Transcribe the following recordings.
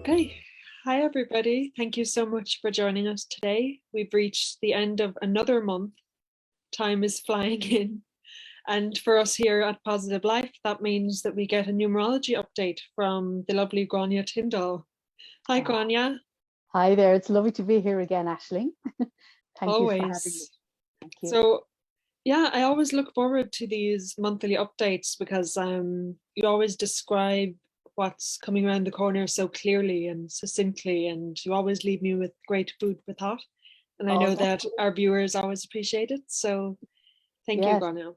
Okay. Hi, everybody. Thank you so much for joining us today. We've reached the end of another month. Time is flying in. And for us here at Positive Life, that means that we get a numerology update from the lovely Gráinne Tyndall. Hi, Gráinne. Hi there. It's lovely to be here again, Aisling. Thank you for having me. Thank you. So, yeah, I always look forward to these monthly updates because you always describe what's coming around the corner so clearly and succinctly, and you always leave me with great food for thought. And I know that our viewers always appreciate it. So thank you, Gráinne.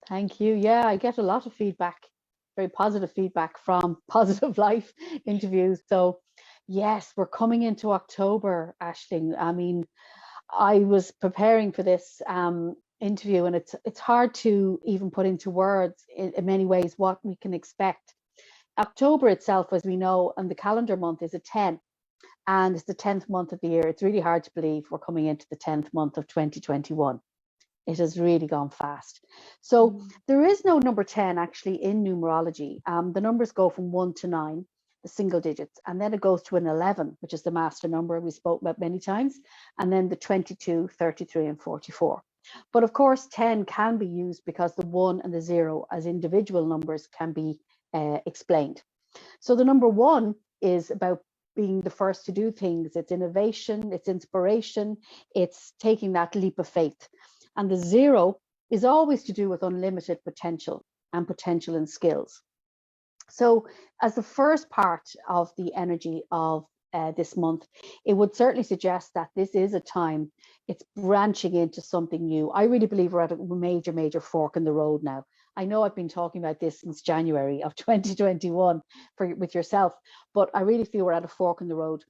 Thank you. Yeah, I get a lot of feedback, very positive feedback from Positive Life interviews. So yes, we're coming into October, Aisling. I mean, I was preparing for this interview, and it's hard to even put into words in many ways what we can expect. October itself, as we know, and the calendar month is a 10, and it's the 10th month of the year. It's really hard to believe we're coming into the 10th month of 2021. It has really gone fast. So there is no number 10 actually in numerology. The numbers go from 1 to 9, the single digits, and then it goes to an 11, which is the master number we spoke about many times, and then the 22, 33, and 44. But of course, 10 can be used because the 1 and the 0 as individual numbers can be explained. So the number 1 is about being the first to do things. It's innovation, it's inspiration, it's taking that leap of faith. And the 0 is always to do with unlimited potential and skills. So as the first part of the energy of this month, it would certainly suggest that this is a time it's branching into something new. I really believe we're at a major fork in the road now. I know I've been talking about this since January of 2021 with yourself, but I really feel we're at a fork in the road.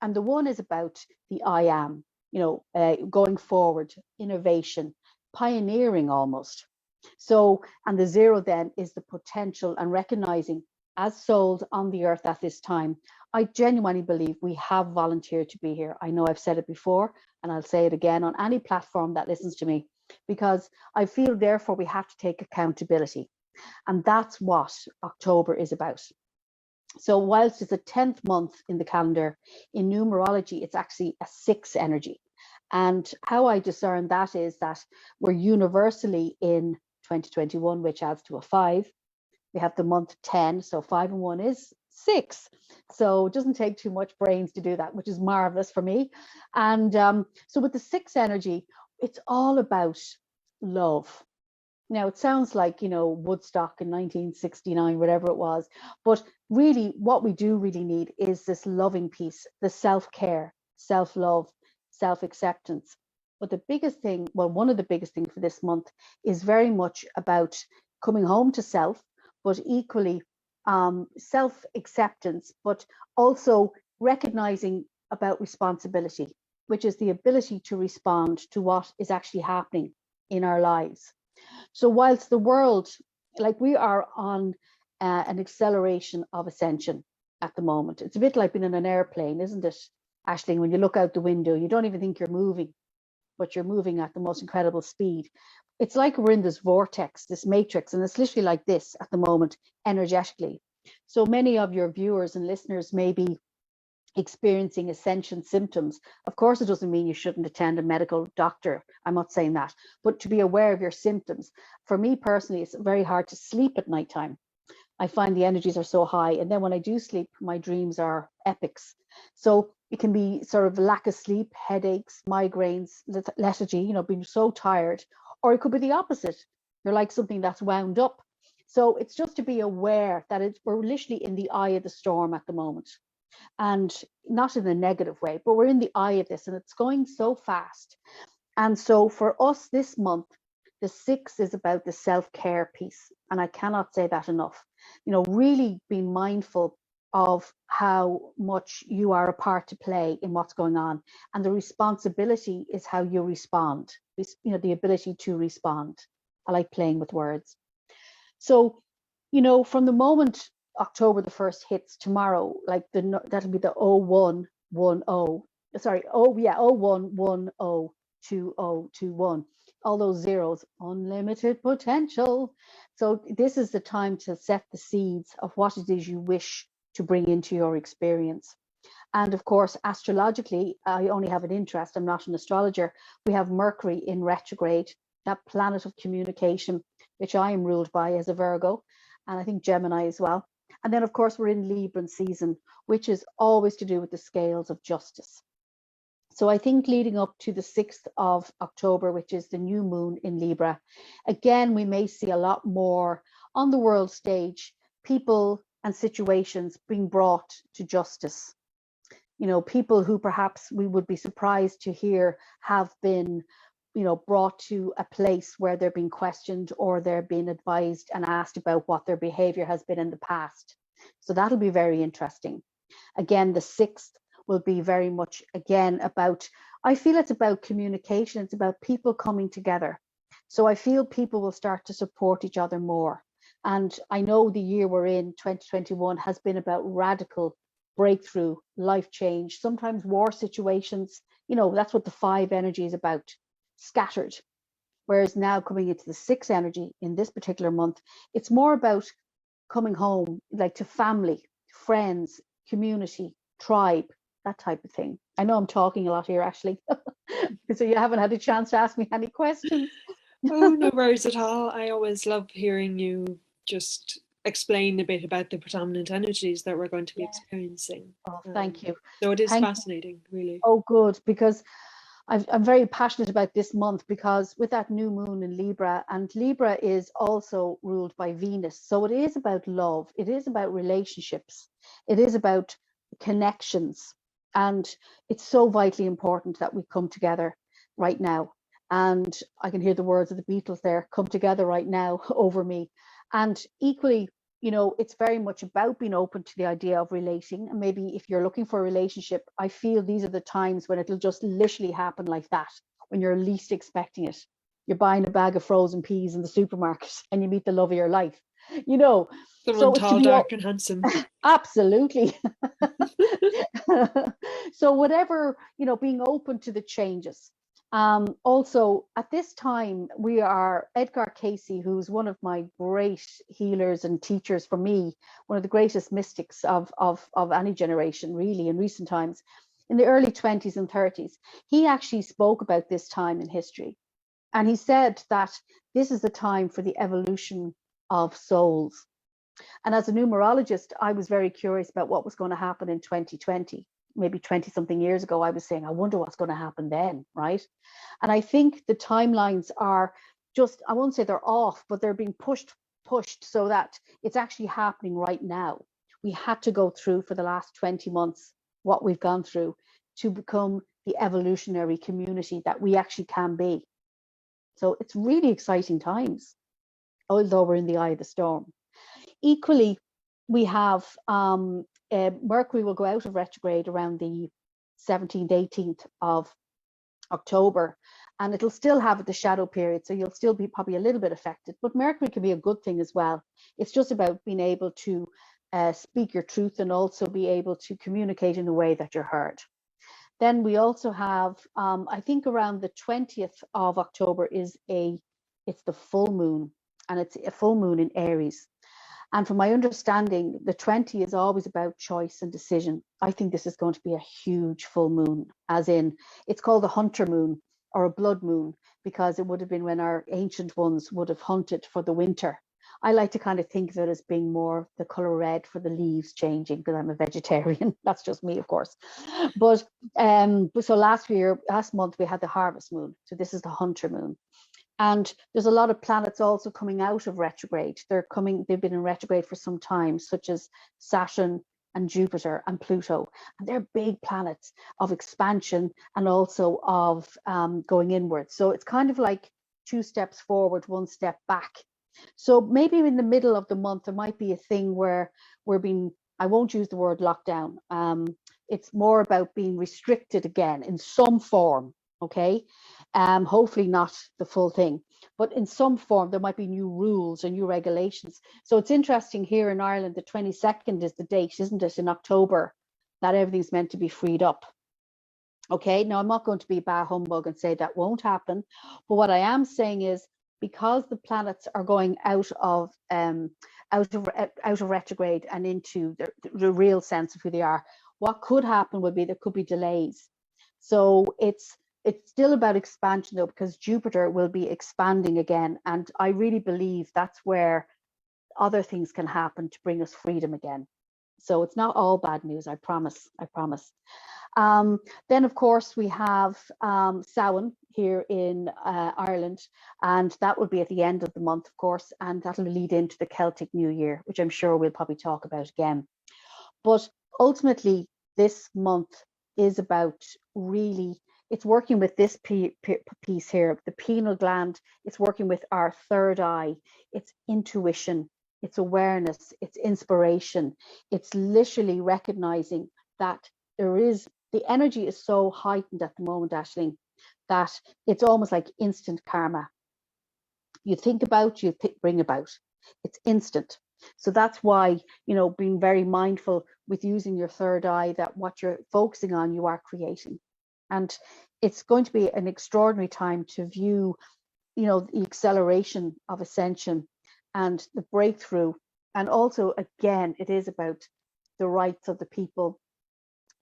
And the 1 is about the I am, going forward, innovation, pioneering almost. So, and the 0 then is the potential and recognizing as souls on the earth at this time. I genuinely believe we have volunteered to be here. I know I've said it before, and I'll say it again on any platform that listens to me, because I feel therefore we have to take accountability. And that's what October is about. So whilst it's a 10th month in the calendar, in numerology, it's actually a 6 energy. And how I discern that is that we're universally in 2021, which adds to a 5. We have the month 10, so 5 and 1 is 6. So it doesn't take too much brains to do that, which is marvelous for me. And so with the 6 energy, it's all about love. Now, it sounds like, Woodstock in 1969, whatever it was, but really what we do really need is this loving piece, the self-care, self-love, self-acceptance. But the biggest thing, well, one of the biggest things for this month is very much about coming home to self, but equally self-acceptance, but also recognizing about responsibility, which is the ability to respond to what is actually happening in our lives. So whilst the world, like we are on an acceleration of ascension at the moment, it's a bit like being in an airplane, isn't it, Aisling? When you look out the window, you don't even think you're moving, but you're moving at the most incredible speed. It's like we're in this vortex, this matrix, and it's literally like this at the moment, energetically. So many of your viewers and listeners may be experiencing ascension symptoms. Of course, it doesn't mean you shouldn't attend a medical doctor. I'm not saying that, but to be aware of your symptoms. For me personally, it's very hard to sleep at nighttime. I find the energies are so high. And then when I do sleep, my dreams are epics. So it can be sort of lack of sleep, headaches, migraines, lethargy, being so tired, or it could be the opposite. You're like something that's wound up. So it's just to be aware that we're literally in the eye of the storm at the moment. And not in a negative way, but we're in the eye of this and it's going so fast. And so for us this month, the 6 is about the self-care piece. And I cannot say that enough. Really being mindful of how much you are a part to play in what's going on. And the responsibility is how you respond, the ability to respond. I like playing with words. So, from the moment October the 1st hits tomorrow, like that'll be the 0110, sorry, 01102021, all those zeros, unlimited potential. So this is the time to set the seeds of what it is you wish to bring into your experience. And of course, astrologically, I only have an interest, I'm not an astrologer. We have Mercury in retrograde, that planet of communication, which I am ruled by as a Virgo, and I think Gemini as well. And then, of course, we're in Libran season, which is always to do with the scales of justice. So I think leading up to the 6th of October, which is the new moon in Libra, again, we may see a lot more on the world stage, people and situations being brought to justice. You know, people who perhaps we would be surprised to hear have been, you know, brought to a place where they're being questioned or they're being advised and asked about what their behavior has been in the past. So that'll be very interesting. Again, the 6th will be very much, again, about, I feel it's about communication. It's about people coming together. So I feel people will start to support each other more. And I know the year we're in, 2021, has been about radical breakthrough, life change, sometimes war situations. You know, that's what the 5 energy is about, scattered. Whereas now coming into the 6 energy in this particular month, it's more about coming home, like to family, friends, community, tribe, that type of thing. I know I'm talking a lot here, Ashley. So you haven't had a chance to ask me any questions. Oh, no worries at all. I always love hearing you just explain a bit about the predominant energies that we're going to be experiencing. Oh, thank you. So it is Thank fascinating, really. Oh, good, because I'm very passionate about this month, because with that new moon in Libra, and Libra is also ruled by Venus. So it is about love. It is about relationships. It is about connections. And it's so vitally important that we come together right now. And I can hear the words of the Beatles there, come together right now, over me. And equally, you know, it's very much about being open to the idea of relating. And maybe if you're looking for a relationship, I feel these are the times when it'll just literally happen like that, when you're least expecting it. You're buying a bag of frozen peas in the supermarket and you meet the love of your life, you know. Someone So it's to tall, be dark, and handsome. absolutely. So whatever, you know, being open to the changes. Also, at this time, we are Edgar Casey, who's one of my great healers and teachers for me, one of the greatest mystics of any generation, really, in recent times, in the early 20s and 30s. He actually spoke about this time in history. And he said that this is the time for the evolution of souls. And as a numerologist, I was very curious about what was going to happen in 2020. Maybe 20 something years ago, I was saying, I wonder what's going to happen then, right? And I think the timelines are just, I won't say they're off, but they're being pushed so that it's actually happening right now. We had to go through for the last 20 months what we've gone through to become the evolutionary community that we actually can be. So it's really exciting times, although we're in the eye of the storm. Equally, we have Mercury will go out of retrograde around the 17th, 18th of October, and it'll still have the shadow period, so you'll still be probably a little bit affected, but Mercury can be a good thing as well. It's just about being able to speak your truth and also be able to communicate in a way that you're heard. Then we also have, I think around the 20th of October it's the full moon, and it's a full moon in Aries. And from my understanding, the 20 is always about choice and decision. I think this is going to be a huge full moon, as in, it's called a hunter moon or a blood moon, because it would have been when our ancient ones would have hunted for the winter. I like to kind of think of it as being more the color red for the leaves changing, because I'm a vegetarian. That's just me, of course. But so last month we had the harvest moon. So this is the hunter moon. And there's a lot of planets also coming out of retrograde. They've been in retrograde for some time, such as Saturn and Jupiter and Pluto. And they're big planets of expansion and also of going inwards. So it's kind of like 2 steps forward, 1 step back. So maybe in the middle of the month, there might be a thing where I won't use the word lockdown. It's more about being restricted again in some form. Okay, hopefully not the full thing, but in some form there might be new rules or new regulations. So it's interesting here in Ireland, the 22nd is the date, isn't it, in October, that everything's meant to be freed up. Okay, now I'm not going to be bah humbug and say that won't happen, but what I am saying is, because the planets are going out of retrograde and into the real sense of who they are, What could happen would be there could be delays. So it's still about expansion though, because Jupiter will be expanding again. And I really believe that's where other things can happen to bring us freedom again. So it's not all bad news, I promise, I promise. Then of course we have Samhain here in Ireland, and that will be at the end of the month, of course, and that'll lead into the Celtic New Year, which I'm sure we'll probably talk about again. But ultimately, this month is about really, it's working with this piece here, the pineal gland. It's working with our third eye. It's intuition, it's awareness, it's inspiration. It's literally recognizing that the energy is so heightened at the moment, Aisling, that it's almost like instant karma. You think about, you bring about. It's instant. So that's why, being very mindful with using your third eye, that what you're focusing on, you are creating. And it's going to be an extraordinary time to view, the acceleration of ascension and the breakthrough. And also, again, it is about the rights of the people,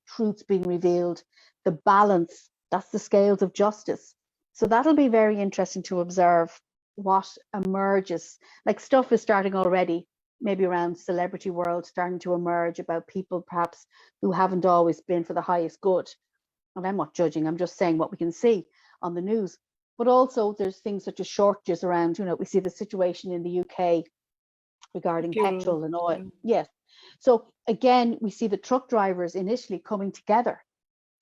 truths being revealed, the balance, that's the scales of justice. So that'll be very interesting to observe what emerges. Like, stuff is starting already, maybe around celebrity world, starting to emerge about people perhaps who haven't always been for the highest good. And I'm not judging, I'm just saying what we can see on the news. But also there's things such as shortages around, we see the situation in the UK regarding petrol and oil. Yes. So again, we see the truck drivers initially coming together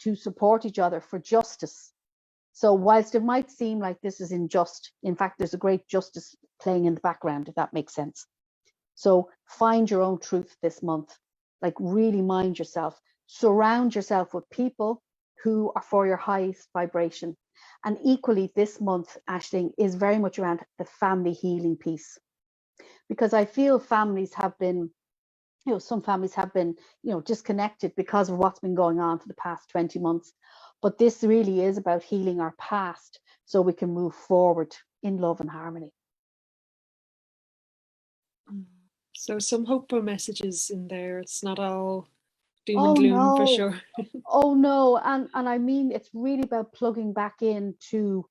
to support each other for justice. So whilst it might seem like this is unjust, in fact, there's a great justice playing in the background, if that makes sense. So find your own truth this month, like really mind yourself, surround yourself with people who are for your highest vibration. And equally this month, Aisling, is very much around the family healing piece, because I feel families have been, some families have been, disconnected because of what's been going on for the past 20 months. But this really is about healing our past so we can move forward in love and harmony. So some hopeful messages in there. It's not all doom and gloom, for sure. Oh no, and I mean, it's really about plugging back into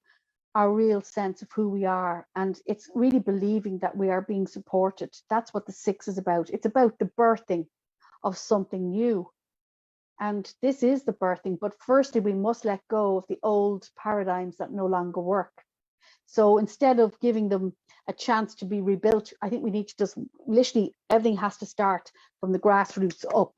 our real sense of who we are, and it's really believing that we are being supported. That's what the 6 is about. It's about the birthing of something new, and this is the birthing. But firstly, we must let go of the old paradigms that no longer work. So instead of giving them a chance to be rebuilt, I think we need to just literally, everything has to start from the grassroots up.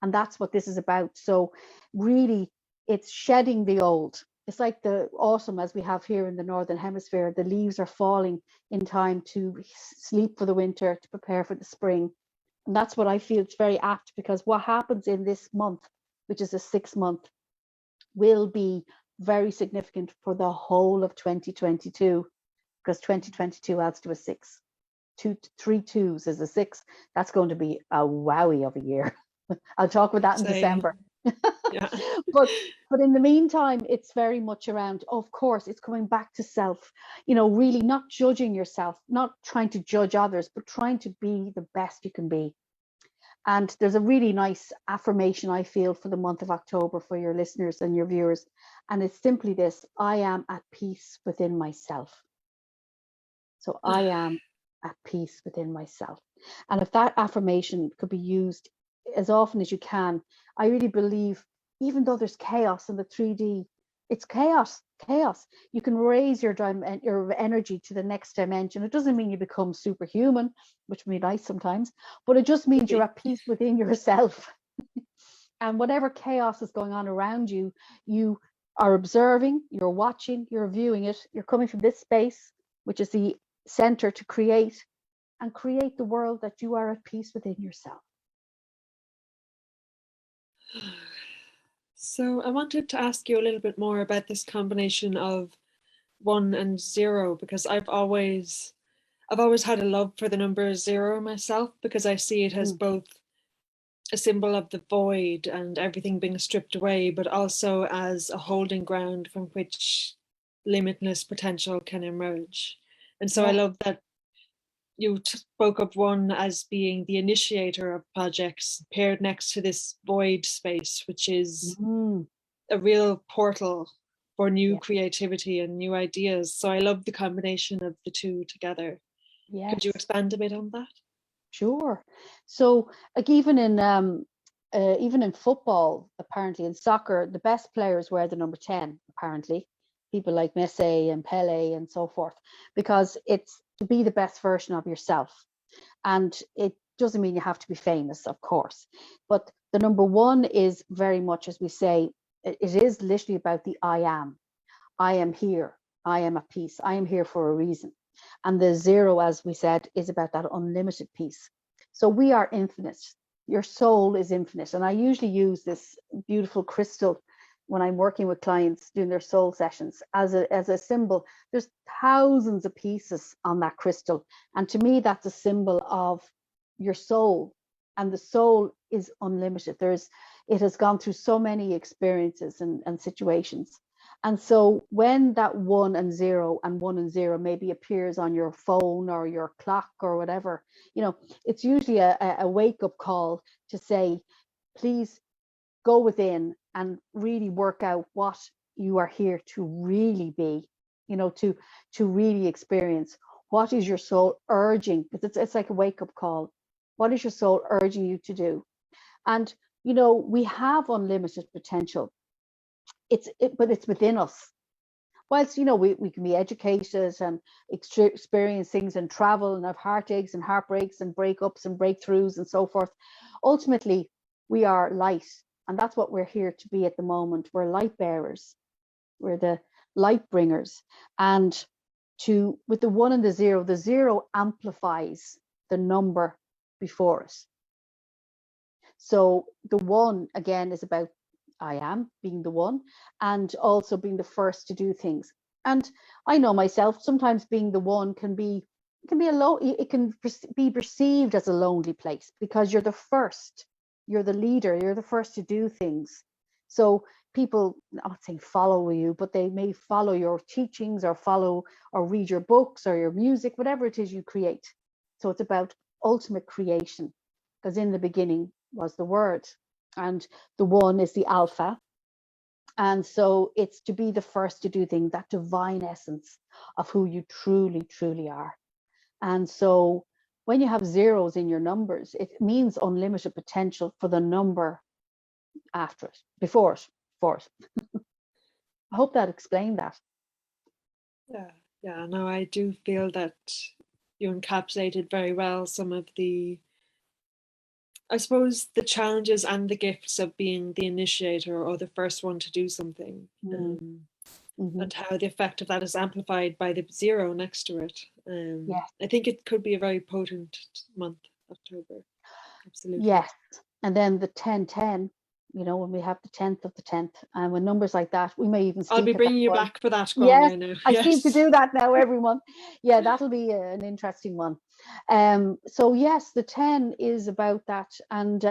And that's what this is about. So really, it's shedding the old. It's like the autumn, as we have here in the Northern Hemisphere. The leaves are falling in time to sleep for the winter, to prepare for the spring. And that's what I feel. It's very apt, because what happens in this month, which is a 6 month, will be very significant for the whole of 2022, because 2022 adds to a 6. 3 2s is a 6. That's going to be a wowie of a year. I'll talk about that in December. Yeah. but in the meantime, it's very much around, of course, it's coming back to self, really not judging yourself, not trying to judge others, but trying to be the best you can be. And there's a really nice affirmation, I feel, for the month of October for your listeners and your viewers. And it's simply this: I am at peace within myself. So I am at peace within myself. And if that affirmation could be used as often as you can, I really believe, even though there's chaos in the 3D, it's chaos. You can raise your energy to the next dimension. It doesn't mean you become superhuman, which would be nice sometimes, but it just means you're at peace within yourself. And whatever chaos is going on around you, you are observing, you're watching, you're viewing it. You're coming from this space, which is the center, to create the world that you are at peace within yourself. So I wanted to ask you a little bit more about this combination of 1 and 0, because I've always had a love for the number 0 myself, because I see it as both a symbol of the void and everything being stripped away, but also as a holding ground from which limitless potential can emerge. And so I love that you spoke of one as being the initiator of projects paired next to this void space, which is a real portal for new creativity and new ideas. So I love the combination of the two together. Could you expand a bit on that? Sure. So like even in football, apparently in soccer, the best players wear the number 10, apparently. People like Messi and Pele and so forth, because it's to be the best version of yourself. And it doesn't mean you have to be famous, of course. But the number 1 is very much, as we say, it is literally about the I am. I am here. I am at peace. I am here for a reason. And the 0, as we said, is about that unlimited peace. So we are infinite. Your soul is infinite. And I usually use this beautiful crystal when I'm working with clients doing their soul sessions as a symbol. There's thousands of pieces on that crystal. And to me, that's a symbol of your soul. And the soul is unlimited. It has gone through so many experiences and situations. And so when that 1 and 0 and 1 and 0 maybe appears on your phone or your clock or whatever, it's usually a wake-up call to say, please go within and really work out what you are here to really be, to really experience. What is your soul urging? Because it's like a wake-up call. What is your soul urging you to do? And, we have unlimited potential. But it's within us. Whilst, we can be educated and experience things and travel and have heartaches and heartbreaks and breakups and breakthroughs and so forth, ultimately, we are light. And that's what we're here to be at the moment. We're light bearers. We're the light bringers. And with the 1 and the 0 amplifies the number before it. So the 1, again, is about I am, being the 1, and also being the first to do things. And I know myself, sometimes being the 1 can be it can be perceived as a lonely place, because you're the first, you're the leader, you're the first to do things. So people, I'm not saying follow you, but they may follow your teachings or read your books or your music, whatever it is you create. So it's about ultimate creation, because in the beginning was the Word. And the 1 is the alpha. And so it's to be the first to do things, that divine essence of who you truly, truly are. And so when you have 0s in your numbers, it means unlimited potential for the number after it, before it, for it. I hope that explained that. Yeah, no, I do feel that you encapsulated very well some of the, I suppose, the challenges and the gifts of being the initiator or the first one to do something, and how the effect of that is amplified by the 0 next to it. I think it could be a very potent month, October. Absolutely. Yes. And then the 10-10, when we have the 10th of the 10th, and when numbers like that, we may even speak. I'll be bringing you back for that, Gráinne. Yes, I seem to do that now every month. Yeah, that'll be an interesting one. So yes, the 10 is about that. And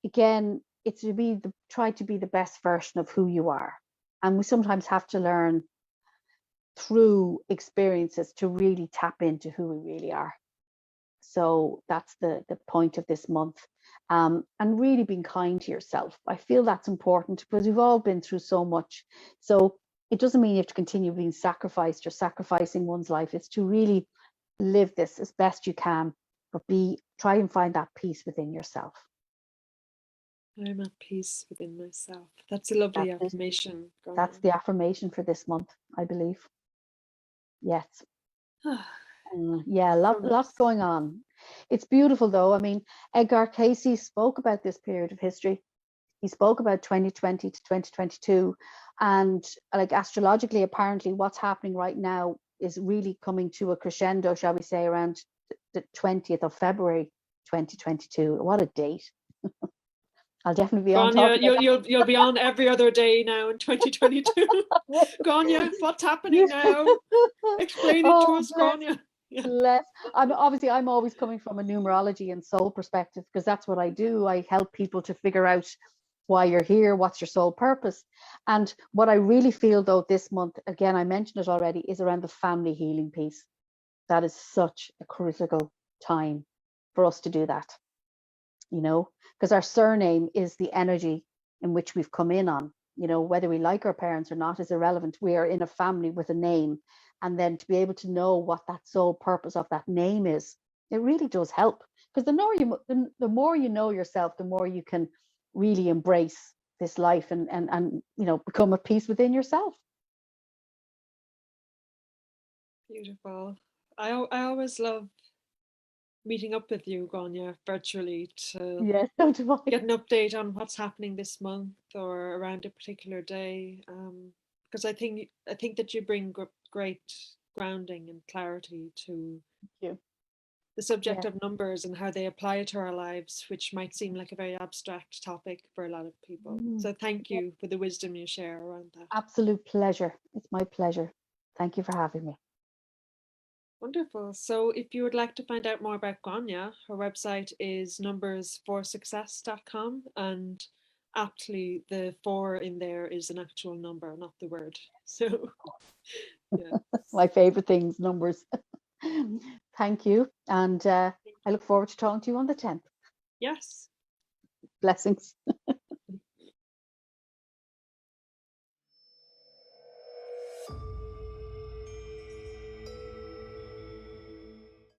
again, it's to try to be the best version of who you are. And we sometimes have to learn through experiences to really tap into who we really are. So that's the point of this month. And really being kind to yourself. I feel that's important, because we've all been through so much. So it doesn't mean you have to continue being sacrificed or sacrificing one's life. It's to really live this as best you can, but try and find that peace within yourself. I'm at peace within myself. That's a lovely affirmation. That's the affirmation for this month, I believe. Yes. Yeah, lots going on. It's beautiful, though. I mean, Edgar Cayce spoke about this period of history. He spoke about 2020 to 2022, and like astrologically, apparently what's happening right now is really coming to a crescendo, shall we say, around the 20th of February 2022. What a date. I'll definitely be on. Gráinne, you'll be on every other day now in 2022. Gráinne, what's happening now? Explain it to us, Gráinne. I'm always coming from a numerology and soul perspective, because that's what I do. I help people to figure out why you're here, what's your soul purpose. And what I really feel, though, this month, again, I mentioned it already, is around the family healing piece. that is such a critical time for us to do that, you know, because our surname is the energy in which we've come in on. You know, whether we like our parents or not is irrelevant. We are in a family with a name. And then to be able to know what that sole purpose of that name is, it really does help. Because the more you know yourself, the more you can really embrace this life and you know, become at peace within yourself. Beautiful. I always love meeting up with you, Gráinne, virtually to Yes, so do I. get an update on what's happening this month or around a particular day. Because I think that you bring great grounding and clarity to Thank you. the subject Yeah, of numbers and how they apply to our lives, which might seem like a very abstract topic for a lot of people. So thank yeah, you for the wisdom you share around that. absolute pleasure. It's my pleasure. Thank you for having me. Wonderful. So if you would like to find out more about Gráinne, her website is numbersforsuccess.com, and aptly the 4 in there is an actual number, not the word. So yeah. My favorite things, numbers. Thank you. And I look forward to talking to you on the 10th. Yes. Blessings.